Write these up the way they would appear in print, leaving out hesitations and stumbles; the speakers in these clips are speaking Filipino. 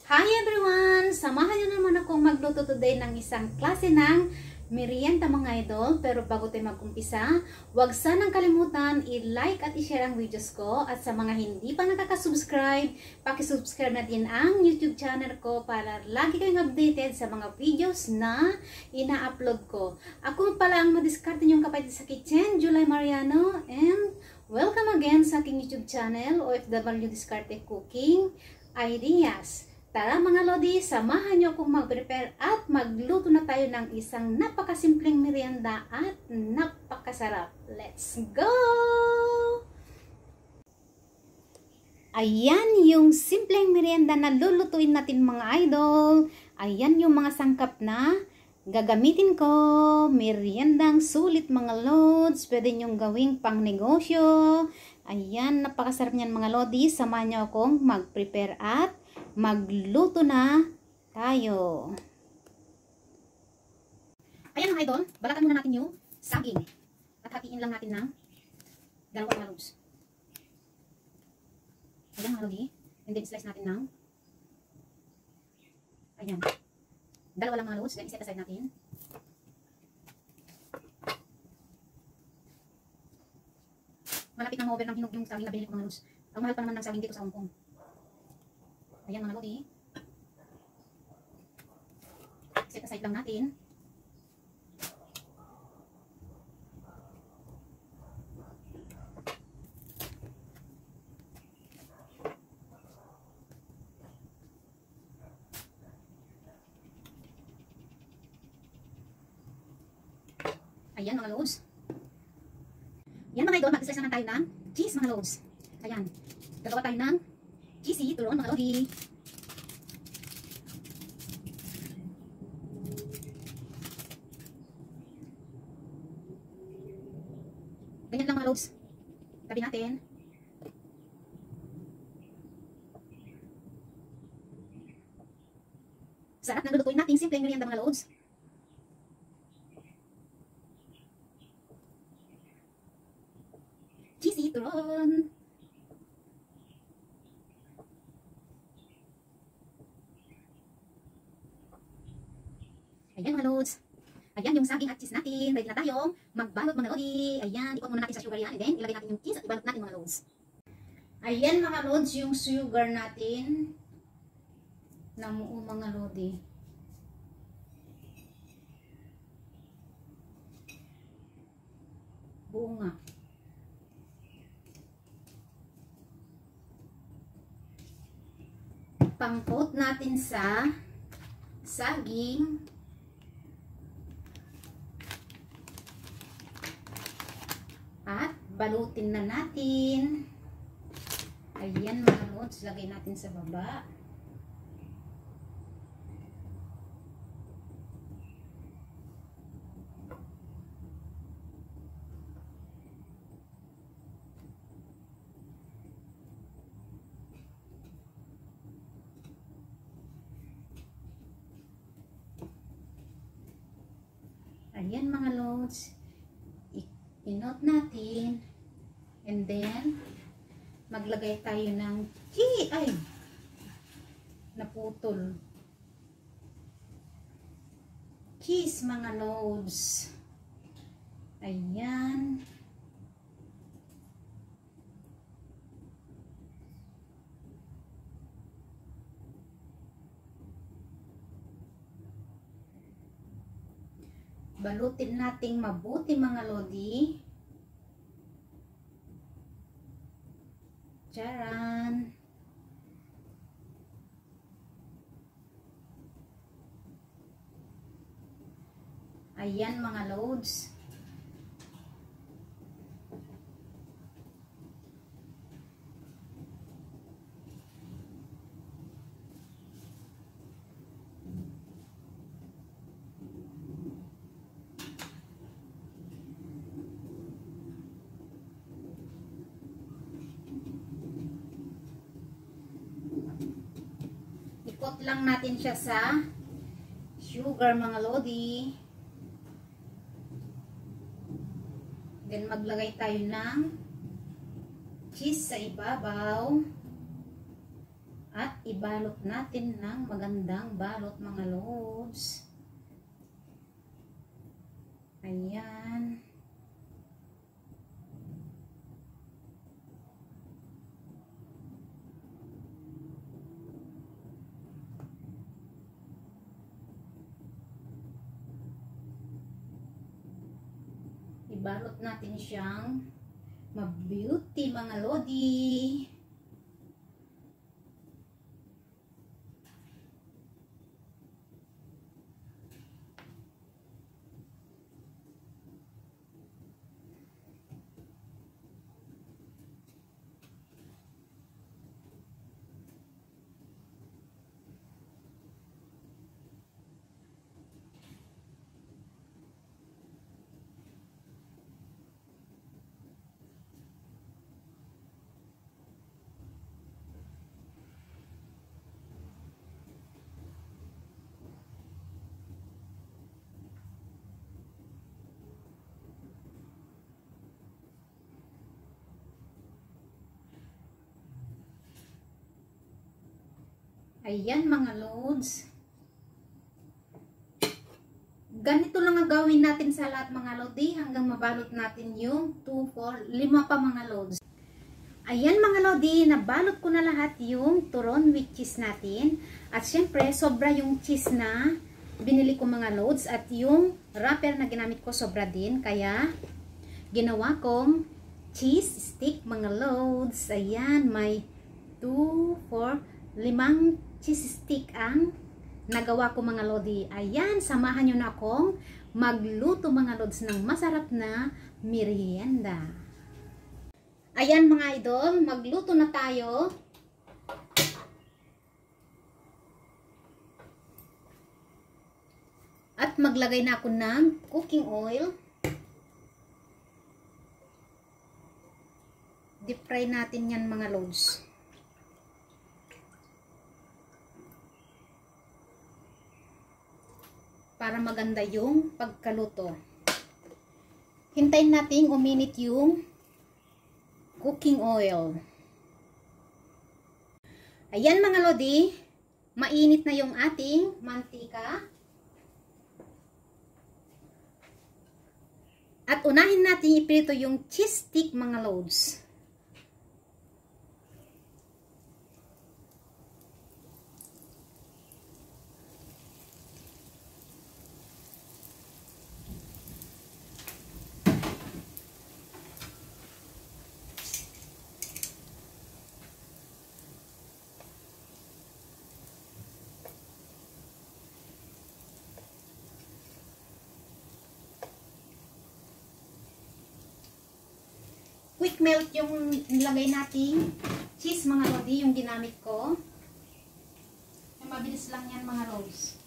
Hi everyone! Samahan niyo naman akong magluto today ng isang klase ng merienda mga idol. Pero bago tayo mag-umpisa, huwag sanang kalimutan i-like at i-share ang videos ko. At sa mga hindi pa nakaka-subscribe, paki-subscribe na din ang YouTube channel ko para lagi kayong updated sa mga videos na ina-upload ko. Ako pala ang madiskarte niyong kapatid sa kitchen, July Mariano, and welcome again sa aking YouTube channel, OFW Diskarte Cooking Ideas. Tara mga lodi, samahan nyo akong mag-prepare at magluto na tayo ng isang napakasimpleng merienda at napakasarap. Let's go! Ayan yung simpleng merienda na lulutuin natin mga idol. Ayan yung mga sangkap na gagamitin ko. Meriendang sulit mga lods. Pwede nyong gawing pang negosyo. Ayan, napakasarap niyan mga lodi. Samahan nyo akong mag-prepare at magluto na tayo. Ayan mga idol, balatan muna natin yung saging. At hatiin lang natin ng dalawang halos. Ayan mga lodi. And then slice natin ng ayan. Dalawa lang halos. Then iset aside natin. Malapit na over ng hinog yung saging na binili ko mga halos. Ang mahal pa naman ng saging dito sa Hong Kong. Ayan mga lodi. Set aside lang natin. Ayan mga loads. Yan mga idol, mag-slice naman tayo ng cheese mga loads. Ayan. Gagawa tayo ng cheesy turon mga lodi. Ganyan lang mga loads. Tabi natin. Sarap na lulutuin natin simpleng merienda mga loads. Cheesy turon. Ayan mga loads. Ayan yung saging at cheese natin. Ready na tayong magbalot mga lodi. Ayan, ipon muna natin sa sugar yan. And then ilagay natin yung cheese at ibalot natin mga loads. Ayan mga loads yung sugar natin. Namuo mga lodi. Buo nga. Pang-coat natin sa saging. At balutin na natin. Ayan mga lods, lagay natin sa baba. Ayan mga lods. Inot natin. And then, maglagay tayo ng cheese. Ay! Naputol. Cheese mga loads. Ayan. Balutin nating mabuti mga lodi. Charan. Ayan mga loads. Ikot lang natin siya sa sugar mga lodi. Then maglagay tayo ng cheese sa ibabaw. At ibalot natin ng magandang balot mga lods. Ayan. Ibalot natin siyang ma-beauty mga lodi. Ayan mga lods. Ganito lang ang gawin natin sa lahat mga lodi hanggang mabalot natin yung 2, 4, 5 pa mga lods. Ayan mga lodi, nabalot ko na lahat yung turon with cheese natin. At syempre, sobra yung cheese na binili ko mga lods. At yung wrapper na ginamit ko sobra din. Kaya, ginawa kong cheese stick mga lods. Ayan, may 2, 4, 5 cheese stick ang nagawa ko mga lodi. Ayan, samahan nyo na akong magluto mga lods ng masarap na merienda. Ayan mga idol, magluto na tayo. At maglagay na ako ng cooking oil. Deep fry natin yan mga lods. Para maganda yung pagkaluto. Hintayin natin uminit yung cooking oil. Ayan mga lodi, mainit na yung ating mantika. At unahin natin iprito yung cheese stick mga lods. Quick melt yung nilagay nating cheese mga lodi, yung ginamit ko. Mabilis lang yan mga lods.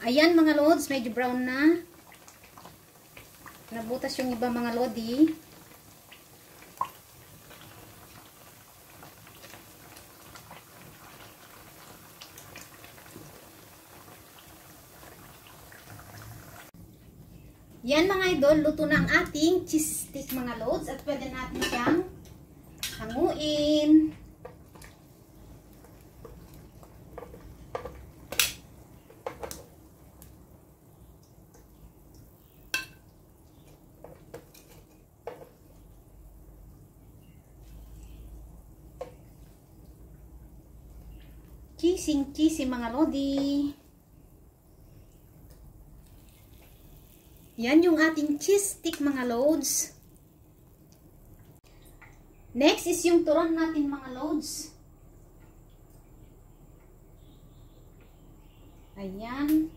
Ayan mga lods, medyo brown na. Nabutas yung iba mga lodi. Yan mga idol, luto na ang ating cheese stick mga loads at pwede natin siyang hanguin. Cheesy mga lodi. Yan yung ating cheese stick mga loads. Next is yung turon natin mga loads. Ayan.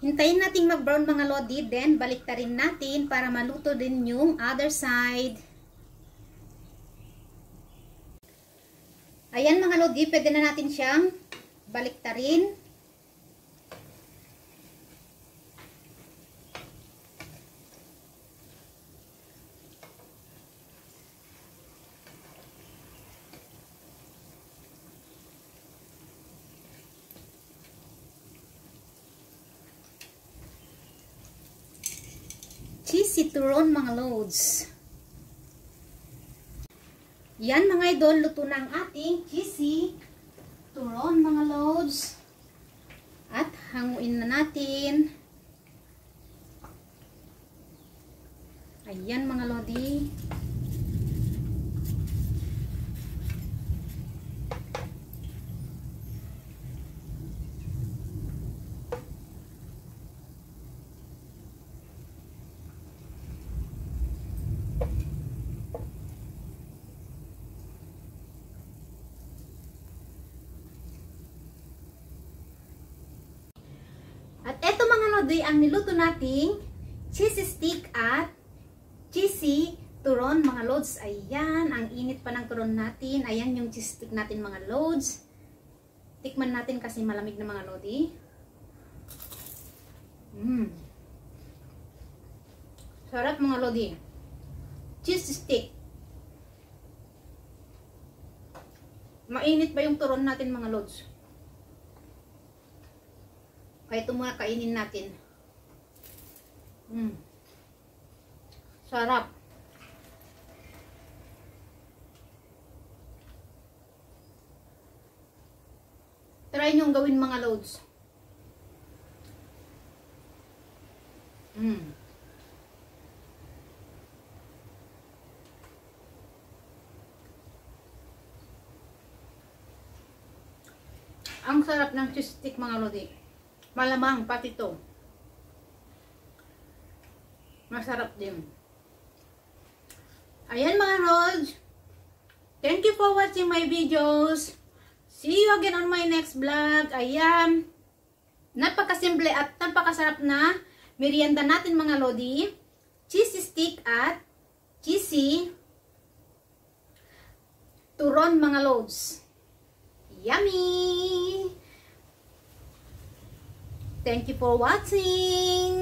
Hintayin nating mag-brown mga lodi, then baliktarin natin para maluto din yung other side. Ayan mga lodi, pwede na natin siyang baliktarin. Cheesy turon mga loads. Yan mga idol, luto na ang ating cheesy turon mga loads. At hanguin na natin. Ayan mga lodi. At eto mga lodi, ang niluto nating cheesy stick at cheesy turon mga loads. Ayan, ang init pa ng turon natin. Ayan yung cheesy stick natin mga loads. Tikman natin kasi malamig na mga lodi. Sarap mga lodi. Cheesy stick. Mainit ba yung turon natin mga loads? Kaya ito muna kainin natin. Sarap. Try nyo gawin mga loads. Ang sarap ng cheese stick mga lodi. Malamang pati ito. Masarap din. Ayan mga lods. Thank you for watching my videos. See you again on my next vlog. Ayan. Napakasimple at napakasarap na merienda natin mga lodi. Cheesy stick at cheesy turon mga loads. Yummy! Thank you for watching.